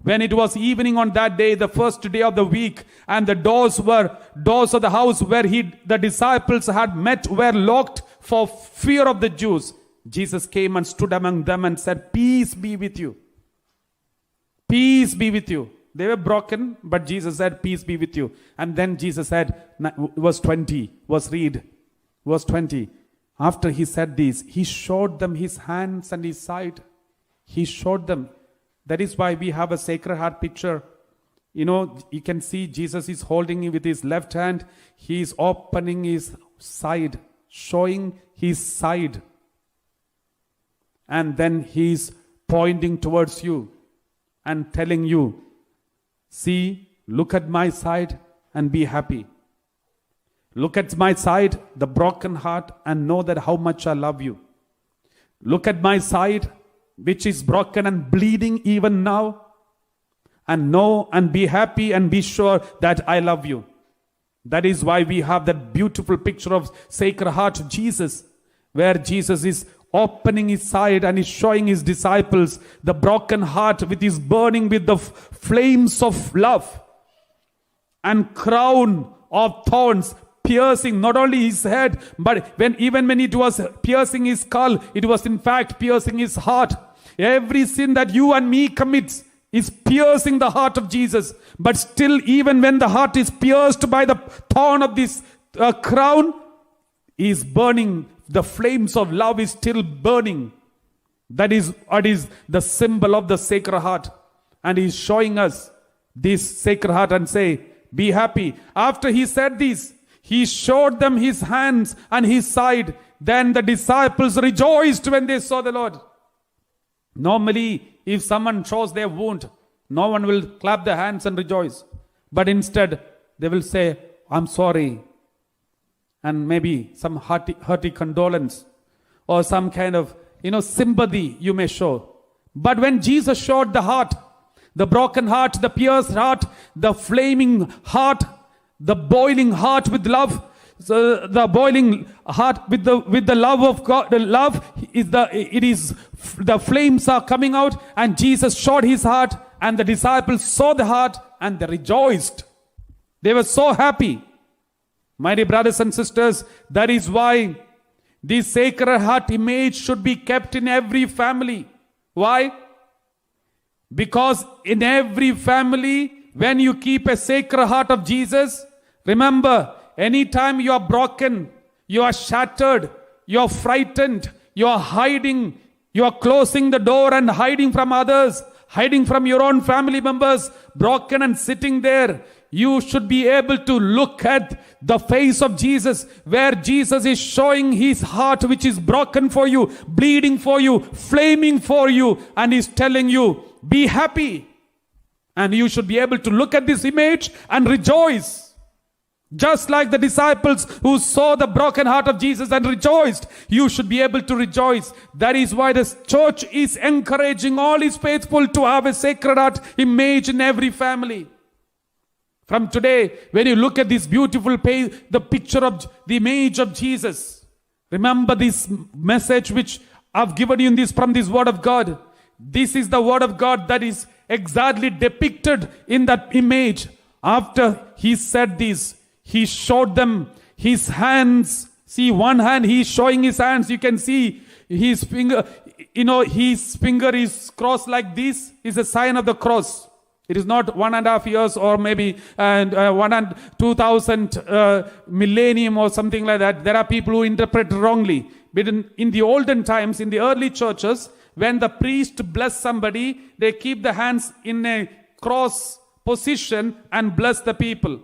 When it was evening on that day, the first day of the week, and the doors of the house where the disciples had met were locked for fear of the Jews, Jesus came and stood among them and said, "Peace be with you." Peace be with you. They were broken, but Jesus said, "Peace be with you." And then Jesus said, verse 20, read verse 20. After he said this, he showed them his hands and his side. He showed them. That is why we have a Sacred Heart picture. You can see Jesus is holding it with his left hand. He is opening his side, showing his side. And then he is pointing towards you and telling you, "See, look at my side and be happy. Look at my side, the broken heart, and know that how much I love you. Look at my side, which is broken and bleeding even now, and know and be happy and be sure that I love you." That is why we have that beautiful picture of Sacred Heart Jesus, where Jesus is opening his side and is showing his disciples the broken heart, which is burning with the flames of love, and crown of thorns piercing not only his head, but even when it was piercing his skull, it was in fact piercing his heart. Every sin that you and me commit is piercing the heart of Jesus. But still, even when the heart is pierced by the thorn of this crown, is burning. The flames of love is still burning. That is what is the symbol of the Sacred Heart. And he's showing us this Sacred Heart and say, "Be happy." After he said this, he showed them his hands and his side. Then the disciples rejoiced when they saw the Lord. Normally, if someone shows their wound, no one will clap their hands and rejoice. But instead, they will say, "I'm sorry." And maybe some hearty condolence or some kind of sympathy you may show. But when Jesus showed the heart, the broken heart, the pierced heart, the flaming heart, the boiling heart with love, the boiling heart with the love of God, the love is the flames are coming out, and Jesus showed his heart, and the disciples saw the heart and they rejoiced. They were so happy. My dear brothers and sisters, that is why this Sacred Heart image should be kept in every family. Why? Because in every family, when you keep a Sacred Heart of Jesus, remember, anytime you are broken, you are shattered, you are frightened, you are hiding, you are closing the door and hiding from others, hiding from your own family members, broken and sitting there, you should be able to look at the face of Jesus, where Jesus is showing his heart, which is broken for you, bleeding for you, flaming for you, and is telling you, "Be happy." And you should be able to look at this image and rejoice. Just like the disciples who saw the broken heart of Jesus and rejoiced, you should be able to rejoice. That is why the church is encouraging all its faithful to have a Sacred Heart image in every family. From today, when you look at this beautiful page, the picture of the image of Jesus, remember this message which I've given you from this Word of God. This is the Word of God that is exactly depicted in that image. After he said this, he showed them his hands. See, one hand, he's showing his hands. You can see his finger, his finger is crossed like this. Is a sign of the cross. It is not 1.5 years or maybe 2000 millennium or something like that. There are people who interpret wrongly. But in the olden times, in the early churches, when the priest bless somebody, they keep the hands in a cross position and bless the people.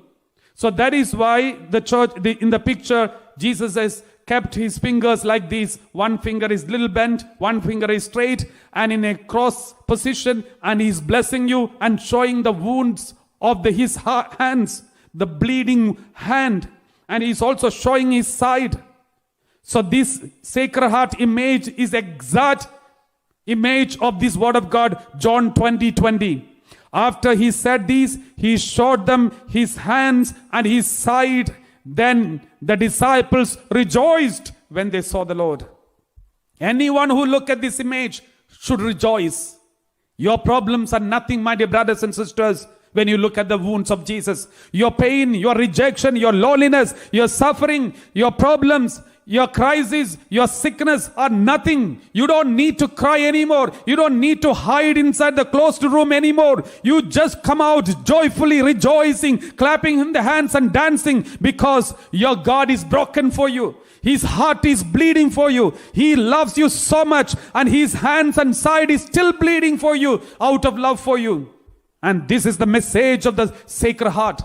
So that is why the church, in the picture, Jesus has kept his fingers like this. One finger is little bent, one finger is straight and in a cross position, and he's blessing you and showing the wounds of his hands, the bleeding hand, and he's also showing his side. So this Sacred Heart image is exact image of this Word of God, John 20:20. After he said this, he showed them his hands and his side. Then the disciples rejoiced when they saw the Lord. Anyone who look at this image should rejoice. Your problems are nothing, my dear brothers and sisters, when you look at the wounds of Jesus. Your pain, your rejection, your loneliness, your suffering, your problems, your crisis, your sickness are nothing. You don't need to cry anymore. You don't need to hide inside the closed room anymore. You just come out joyfully, rejoicing, clapping in the hands and dancing, because your God is broken for you. His heart is bleeding for you. He loves you so much, and his hands and side is still bleeding for you out of love for you. And this is the message of the Sacred Heart.